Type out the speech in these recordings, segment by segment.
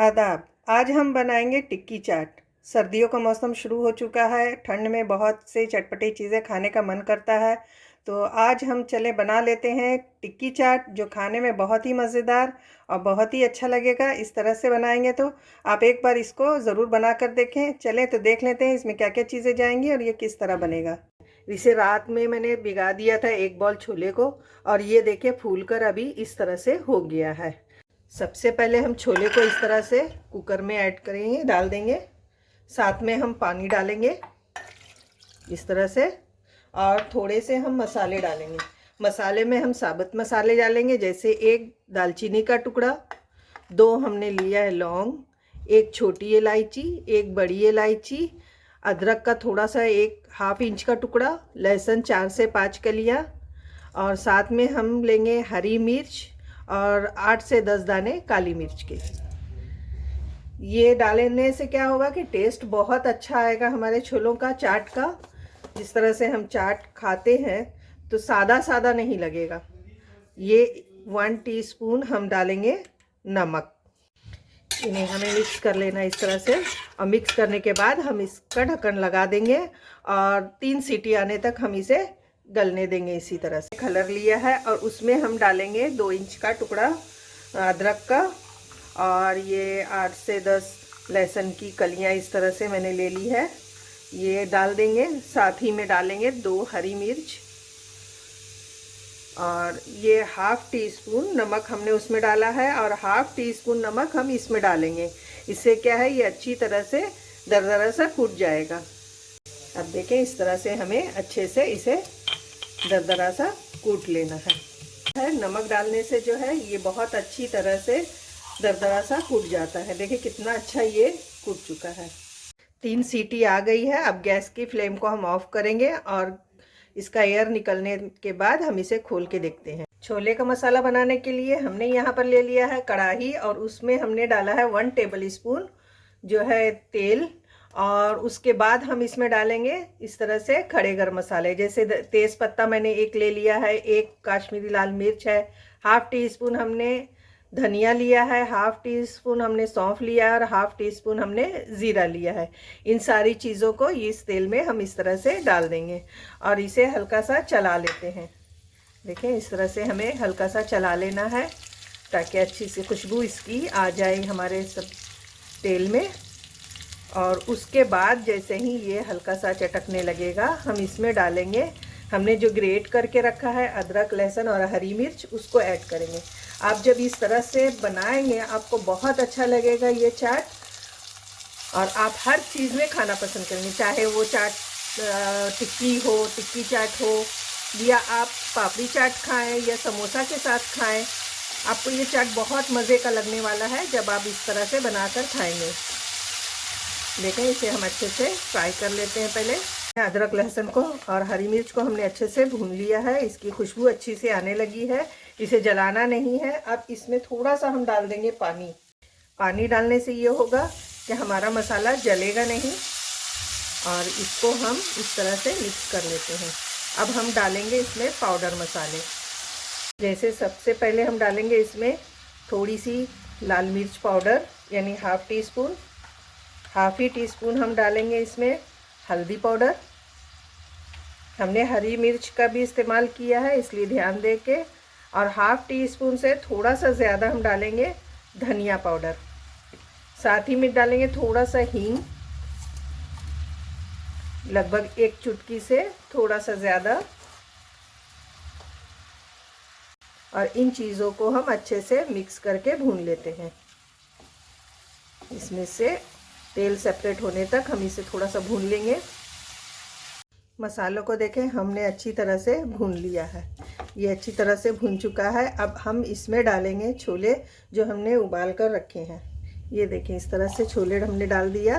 आदाब। आज हम बनाएंगे टिक्की चाट। सर्दियों का मौसम शुरू हो चुका है। ठंड में बहुत से चटपटी चीज़ें खाने का मन करता है। तो आज हम चले बना लेते हैं टिक्की चाट, जो खाने में बहुत ही मज़ेदार और बहुत ही अच्छा लगेगा। इस तरह से बनाएंगे तो आप एक बार इसको ज़रूर बना कर देखें। चलें तो देख लेते हैं इसमें क्या क्या चीज़ें जाएंगी और ये किस तरह बनेगा। इसे रात में मैंने भिगा दिया था एक बॉल छोले को, और ये देखिए फूल कर अभी इस तरह से हो गया है। सबसे पहले हम छोले को इस तरह से कुकर में ऐड करेंगे, डाल देंगे। साथ में हम पानी डालेंगे इस तरह से, और थोड़े से हम मसाले डालेंगे। मसाले में हम साबुत मसाले डालेंगे, जैसे एक दालचीनी का टुकड़ा, 2 हमने लिया है लौंग, 1 छोटी इलायची, 1 बड़ी इलायची, अदरक का थोड़ा सा 1/2 इंच का टुकड़ा, लहसुन 4 से 5 कलियाँ, और साथ में हम लेंगे हरी मिर्च और 8 से 10 दाने काली मिर्च के। ये डालने से क्या होगा कि टेस्ट बहुत अच्छा आएगा हमारे छोलों का, चाट का। जिस तरह से हम चाट खाते हैं तो सादा सादा नहीं लगेगा। ये 1 टीस्पून हम डालेंगे नमक। इन्हें हमें मिक्स कर लेना इस तरह से, और मिक्स करने के बाद हम इसका ढक्कन लगा देंगे और 3 सीटी आने तक हम इसे गलने देंगे। इसी तरह से कलर लिया है और उसमें हम डालेंगे 2 इंच का टुकड़ा अदरक का, और ये 8 से 10 लहसुन की कलियां इस तरह से मैंने ले ली है, ये डाल देंगे। साथ ही में डालेंगे 2 हरी मिर्च, और ये 1/2 टीस्पून नमक हमने उसमें डाला है, और 1/2 टीस्पून नमक हम इसमें डालेंगे। इससे क्या है, ये अच्छी तरह से दरदरा सा कूट जाएगा। अब देखें इस तरह से हमें अच्छे से इसे दरदरा सा कूट लेना है। नमक डालने से जो है ये बहुत अच्छी तरह से दरदरा सा कूट जाता है। देखिए कितना अच्छा ये कूट चुका है। 3 सीटी आ गई है। अब गैस की फ्लेम को हम ऑफ करेंगे और इसका एयर निकलने के बाद हम इसे खोल के देखते हैं। छोले का मसाला बनाने के लिए हमने यहाँ पर ले लिया है कढ़ाई, और उसमें हमने डाला है 1 टेबल स्पून जो है तेल, और उसके बाद हम इसमें डालेंगे इस तरह से खड़े गरम मसाले, जैसे तेज़ पत्ता मैंने 1 ले लिया है, 1 काश्मीरी लाल मिर्च है, 1/2 टीस्पून हमने धनिया लिया है, 1/2 टीस्पून हमने सौंफ लिया है, और 1/2 टीस्पून हमने ज़ीरा लिया है। इन सारी चीज़ों को इस तेल में हम इस तरह से डाल देंगे और इसे हल्का सा चला लेते हैं। देखें इस तरह से हमें हल्का सा चला लेना है ताकि अच्छी सी खुशबू इसकी आ जाए हमारे सब तेल में। और उसके बाद जैसे ही ये हल्का सा चटकने लगेगा, हम इसमें डालेंगे हमने जो ग्रेट करके रखा है अदरक, लहसुन और हरी मिर्च, उसको ऐड करेंगे। आप जब इस तरह से बनाएंगे आपको बहुत अच्छा लगेगा ये चाट, और आप हर चीज़ में खाना पसंद करेंगे, चाहे वो चाट टिक्की हो, टिक्की चाट हो, या आप पापड़ी चाट खाएं या समोसा के साथ खाएं। आपको ये चाट बहुत मज़े का लगने वाला है जब आप इस तरह से बनाकर खाएंगे। देखें इसे हम अच्छे से फ्राई कर लेते हैं। पहले अदरक लहसुन को और हरी मिर्च को हमने अच्छे से भून लिया है, इसकी खुशबू अच्छी से आने लगी है, इसे जलाना नहीं है। अब इसमें थोड़ा सा हम डाल देंगे पानी। पानी डालने से ये होगा कि हमारा मसाला जलेगा नहीं, और इसको हम इस तरह से मिक्स कर लेते हैं। अब हम डालेंगे इसमें पाउडर मसाले, जैसे सबसे पहले हम डालेंगे इसमें थोड़ी सी लाल मिर्च पाउडर यानी 1/2 टीस्पून, 1/2 टीस्पून हम डालेंगे इसमें हल्दी पाउडर। हमने हरी मिर्च का भी इस्तेमाल किया है इसलिए ध्यान दे के, और 1/2 टीस्पून से थोड़ा सा ज़्यादा हम डालेंगे धनिया पाउडर। साथ ही में डालेंगे थोड़ा सा हींग, लगभग 1 चुटकी से थोड़ा सा ज़्यादा, और इन चीज़ों को हम अच्छे से मिक्स करके भून लेते हैं। इसमें से तेल सेपरेट होने तक हम इसे थोड़ा सा भून लेंगे। मसालों को देखें हमने अच्छी तरह से भून लिया है, ये अच्छी तरह से भून चुका है। अब हम इसमें डालेंगे छोले जो हमने उबाल कर रखे हैं। ये देखें इस तरह से छोले हमने डाल दिया,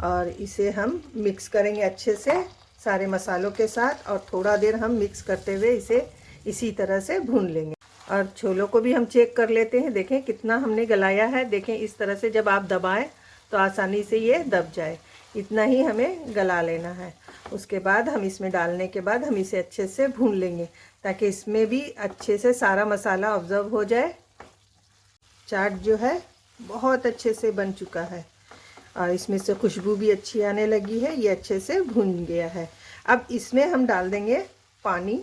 और इसे हम मिक्स करेंगे अच्छे से सारे मसालों के साथ, और थोड़ा देर हम मिक्स करते हुए इसे इसी तरह से भून लेंगे। और छोलों को भी हम चेक कर लेते हैं, देखें कितना हमने गलाया है। देखें इस तरह से जब आप दबाएं तो आसानी से ये दब जाए, इतना ही हमें गला लेना है। उसके बाद हम इसमें डालने के बाद हम इसे अच्छे से भून लेंगे ताकि इसमें भी अच्छे से सारा मसाला ऑब्जर्व हो जाए। चाट जो है बहुत अच्छे से बन चुका है और इसमें से खुशबू भी अच्छी आने लगी है। ये अच्छे से भुन गया है। अब इसमें हम डाल देंगे पानी,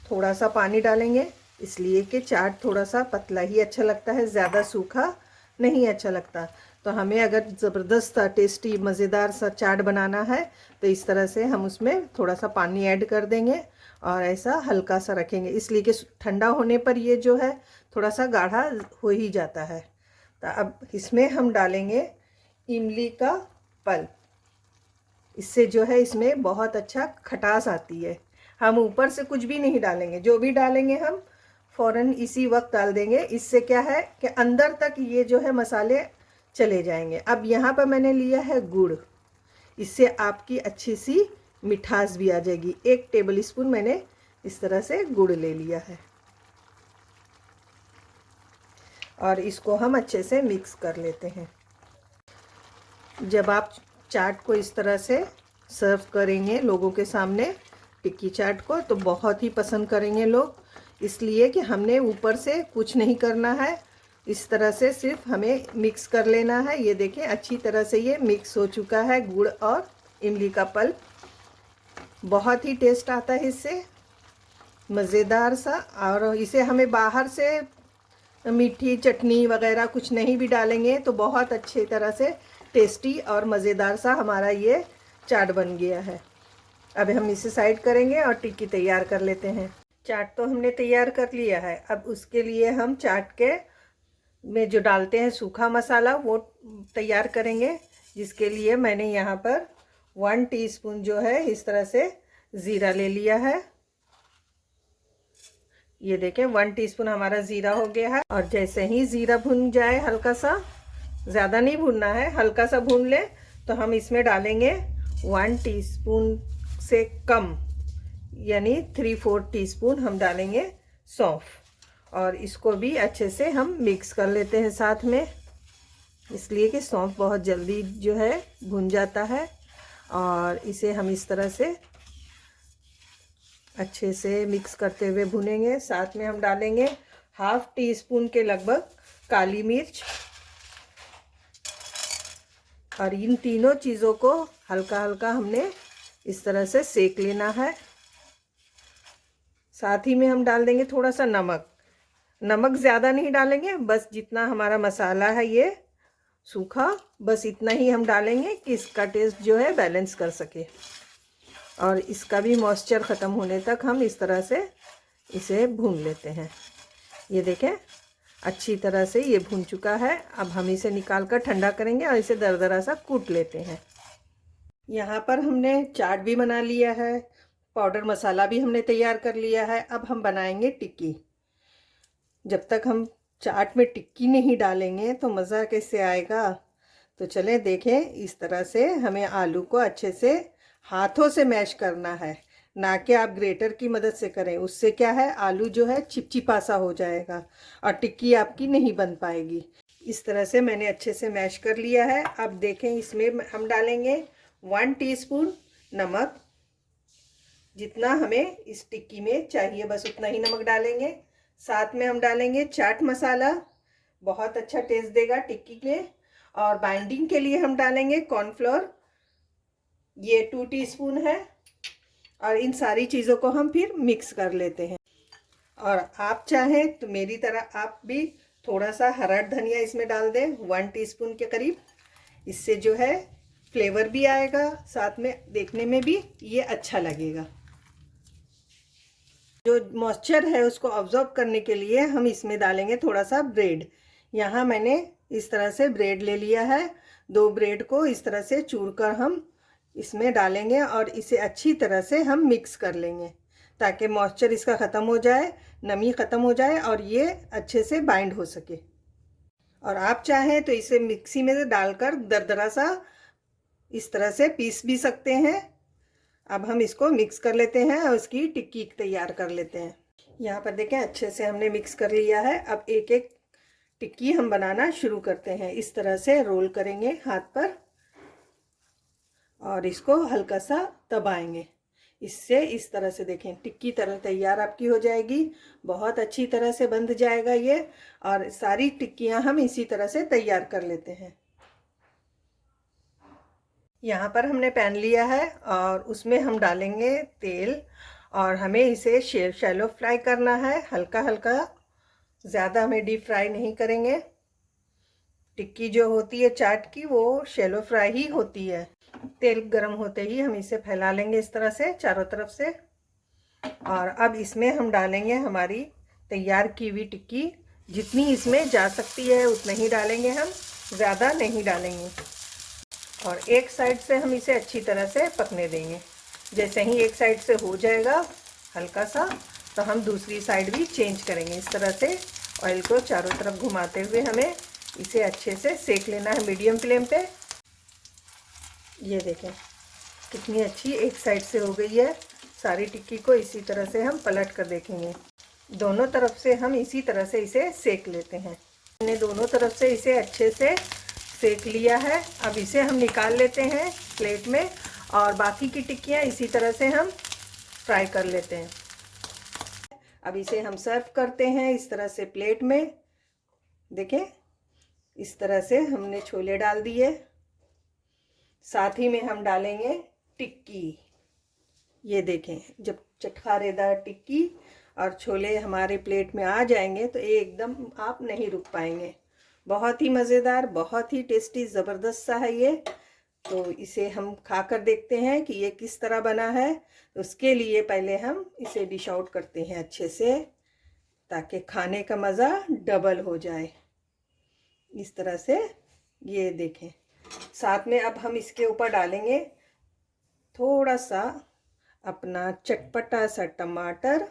थोड़ा सा पानी डालेंगे, इसलिए कि चाट थोड़ा सा पतला ही अच्छा लगता है, ज़्यादा सूखा नहीं अच्छा लगता। तो हमें अगर ज़बरदस्त टेस्टी मज़ेदार सा चाट बनाना है तो इस तरह से हम उसमें थोड़ा सा पानी ऐड कर देंगे और ऐसा हल्का सा रखेंगे, इसलिए कि ठंडा होने पर ये जो है थोड़ा सा गाढ़ा हो ही जाता है। तो अब इसमें हम डालेंगे इमली का पल्प। इससे जो है इसमें बहुत अच्छा खटास आती है। हम ऊपर से कुछ भी नहीं डालेंगे, जो भी डालेंगे हम फ़ौरन इसी वक्त डाल देंगे। इससे क्या है कि अंदर तक ये जो है मसाले चले जाएंगे। अब यहाँ पर मैंने लिया है गुड़, इससे आपकी अच्छी सी मिठास भी आ जाएगी। 1 टेबल स्पून मैंने इस तरह से गुड़ ले लिया है और इसको हम अच्छे से मिक्स कर लेते हैं। जब आप चाट को इस तरह से सर्व करेंगे लोगों के सामने, टिक्की चाट को, तो बहुत ही पसंद करेंगे लोग, इसलिए कि हमने ऊपर से कुछ नहीं करना है। इस तरह से सिर्फ हमें मिक्स कर लेना है। ये देखें अच्छी तरह से ये मिक्स हो चुका है गुड़ और इमली का पल्प। बहुत ही टेस्ट आता है इससे, मज़ेदार सा। और इसे हमें बाहर से मीठी चटनी वगैरह कुछ नहीं भी डालेंगे तो बहुत अच्छी तरह से टेस्टी और मज़ेदार सा हमारा ये चाट बन गया है। अब हम इसे साइड करेंगे और टिक्की तैयार कर लेते हैं। चाट तो हमने तैयार कर लिया है। अब उसके लिए हम चाट के में जो डालते हैं सूखा मसाला वो तैयार करेंगे, जिसके लिए मैंने यहाँ पर 1 टीस्पून जो है इस तरह से ज़ीरा ले लिया है। ये देखें 1 टीस्पून हमारा ज़ीरा हो गया है। और जैसे ही ज़ीरा भुन जाए, हल्का सा, ज़्यादा नहीं भुनना है, हल्का सा भून ले, तो हम इसमें डालेंगे 1 टीस्पून से कम यानी 3/4 टीस्पून हम डालेंगे सौंफ। और इसको भी अच्छे से हम मिक्स कर लेते हैं साथ में, इसलिए कि सौंफ बहुत जल्दी जो है भुन जाता है। और इसे हम इस तरह से अच्छे से मिक्स करते हुए भुनेंगे। साथ में हम डालेंगे 1/2 टीस्पून के लगभग काली मिर्च। और इन तीनों चीज़ों को हल्का हल्का हमने इस तरह से सेक लेना है। साथ ही में हम डाल देंगे थोड़ा सा नमक। नमक ज़्यादा नहीं डालेंगे, बस जितना हमारा मसाला है ये सूखा, बस इतना ही हम डालेंगे कि इसका टेस्ट जो है बैलेंस कर सके। और इसका भी मॉइस्चर ख़त्म होने तक हम इस तरह से इसे भून लेते हैं। ये देखें अच्छी तरह से ये भून चुका है। अब हम इसे निकाल कर ठंडा करेंगे और इसे दरदरा सा कूट लेते हैं। यहाँ पर हमने चाट भी बना लिया है, पाउडर मसाला भी हमने तैयार कर लिया है। अब हम बनाएंगे टिक्की। जब तक हम चाट में टिक्की नहीं डालेंगे तो मज़ा कैसे आएगा। तो चलें देखें, इस तरह से हमें आलू को अच्छे से हाथों से मैश करना है, ना कि आप ग्रेटर की मदद से करें। उससे क्या है, आलू जो है चिपचिपा सा हो जाएगा और टिक्की आपकी नहीं बन पाएगी। इस तरह से मैंने अच्छे से मैश कर लिया है। अब देखें इसमें हम डालेंगे 1 टीस्पून नमक। जितना हमें इस टिक्की में चाहिए बस उतना ही नमक डालेंगे। साथ में हम डालेंगे चाट मसाला, बहुत अच्छा टेस्ट देगा टिक्की में। और बाइंडिंग के लिए हम डालेंगे कॉर्नफ्लोर, ये 2 टीस्पून है। और इन सारी चीज़ों को हम फिर मिक्स कर लेते हैं। और आप चाहें तो मेरी तरह आप भी थोड़ा सा हरा धनिया इसमें डाल दें, 1 टीस्पून के करीब। इससे जो है फ्लेवर भी आएगा, साथ में देखने में भी ये अच्छा लगेगा। जो मॉइस्चर है उसको ऑब्जॉर्व करने के लिए हम इसमें डालेंगे थोड़ा सा ब्रेड। यहाँ मैंने इस तरह से ब्रेड ले लिया है। 2 ब्रेड को इस तरह से चूर कर हम इसमें डालेंगे और इसे अच्छी तरह से हम मिक्स कर लेंगे, ताकि मॉइस्चर इसका ख़त्म हो जाए, नमी ख़त्म हो जाए और ये अच्छे से बाइंड हो सके। और आप चाहें तो इसे मिक्सी में डालकर दरदरा सा इस तरह से पीस भी सकते हैं। अब हम इसको मिक्स कर लेते हैं और उसकी टिक्की तैयार कर लेते हैं। यहाँ पर देखें अच्छे से हमने मिक्स कर लिया है। अब एक एक टिक्की हम बनाना शुरू करते हैं। इस तरह से रोल करेंगे हाथ पर और इसको हल्का सा दबाएंगे। इससे इस तरह से देखें टिक्की तरह तैयार आपकी हो जाएगी। बहुत अच्छी तरह से बंध जाएगा ये। और सारी टिक्कियां हम इसी तरह से तैयार कर लेते हैं। यहाँ पर हमने पैन लिया है और उसमें हम डालेंगे तेल, और हमें इसे शैलो फ्राई करना है, हल्का हल्का, ज़्यादा हमें डीप फ्राई नहीं करेंगे। टिक्की जो होती है चाट की वो शैलो फ्राई ही होती है। तेल गरम होते ही हम इसे फैला लेंगे इस तरह से चारों तरफ से। और अब इसमें हम डालेंगे हमारी तैयार की हुई टिक्की। जितनी इसमें जा सकती है उतना ही डालेंगे हम, ज़्यादा नहीं डालेंगे। और एक साइड से हम इसे अच्छी तरह से पकने देंगे। जैसे ही एक साइड से हो जाएगा हल्का सा, तो हम दूसरी साइड भी चेंज करेंगे। इस तरह से ऑयल को चारों तरफ घुमाते हुए हमें इसे अच्छे से सेक लेना है मीडियम फ्लेम पे। ये देखें कितनी अच्छी एक साइड से हो गई है। सारी टिक्की को इसी तरह से हम पलट कर देखेंगे। दोनों तरफ से हम इसी तरह से इसे सेक लेते हैं। हमने दोनों तरफ से इसे अच्छे से सेक लिया है। अब इसे हम निकाल लेते हैं प्लेट में, और बाकी की टिक्कियाँ इसी तरह से हम फ्राई कर लेते हैं। अब इसे हम सर्व करते हैं इस तरह से प्लेट में। देखें इस तरह से हमने छोले डाल दिए, साथ ही में हम डालेंगे टिक्की। ये देखें जब चटखारेदार टिक्की और छोले हमारे प्लेट में आ जाएंगे तो एकदम आप नहीं रुक पाएंगे। बहुत ही मज़ेदार, बहुत ही टेस्टी, ज़बरदस्त सा है ये। तो इसे हम खाकर देखते हैं कि ये किस तरह बना है। तो उसके लिए पहले हम इसे डिश आउट करते हैं अच्छे से, ताकि खाने का मज़ा डबल हो जाए। इस तरह से ये देखें। साथ में अब हम इसके ऊपर डालेंगे थोड़ा सा अपना चटपटा सा टमाटर,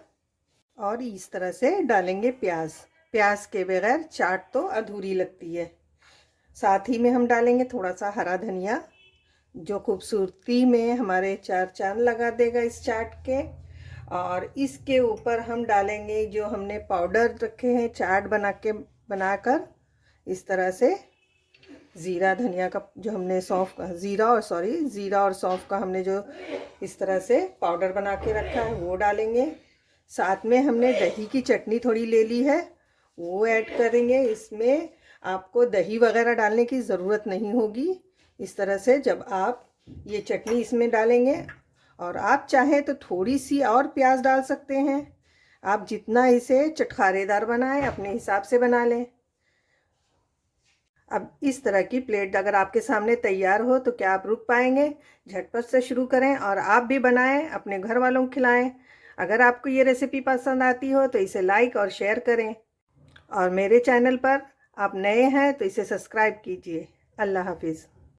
और इस तरह से डालेंगे प्याज। प्याज के बगैर चाट तो अधूरी लगती है। साथ ही में हम डालेंगे थोड़ा सा हरा धनिया, जो खूबसूरती में हमारे चार चांद लगा देगा इस चाट के। और इसके ऊपर हम डालेंगे जो हमने पाउडर रखे हैं चाट बनाकर इस तरह से ज़ीरा धनिया का जो हमने ज़ीरा और सौंफ का हमने जो इस तरह से पाउडर बना के रखा है वो डालेंगे। साथ में हमने दही की चटनी थोड़ी ले ली है वो ऐड करेंगे। इसमें आपको दही वगैरह डालने की ज़रूरत नहीं होगी। इस तरह से जब आप ये चटनी इसमें डालेंगे, और आप चाहें तो थोड़ी सी और प्याज डाल सकते हैं। आप जितना इसे चटखारेदार बनाएं अपने हिसाब से बना लें। अब इस तरह की प्लेट अगर आपके सामने तैयार हो तो क्या आप रुक पाएंगे? झटपट से शुरू करें और आप भी बनाएं, अपने घर वालों को खिलाएं। अगर आपको ये रेसिपी पसंद आती हो तो इसे लाइक और शेयर करें, और मेरे चैनल पर आप नए हैं तो इसे सब्सक्राइब कीजिए। अल्लाह हाफिज़।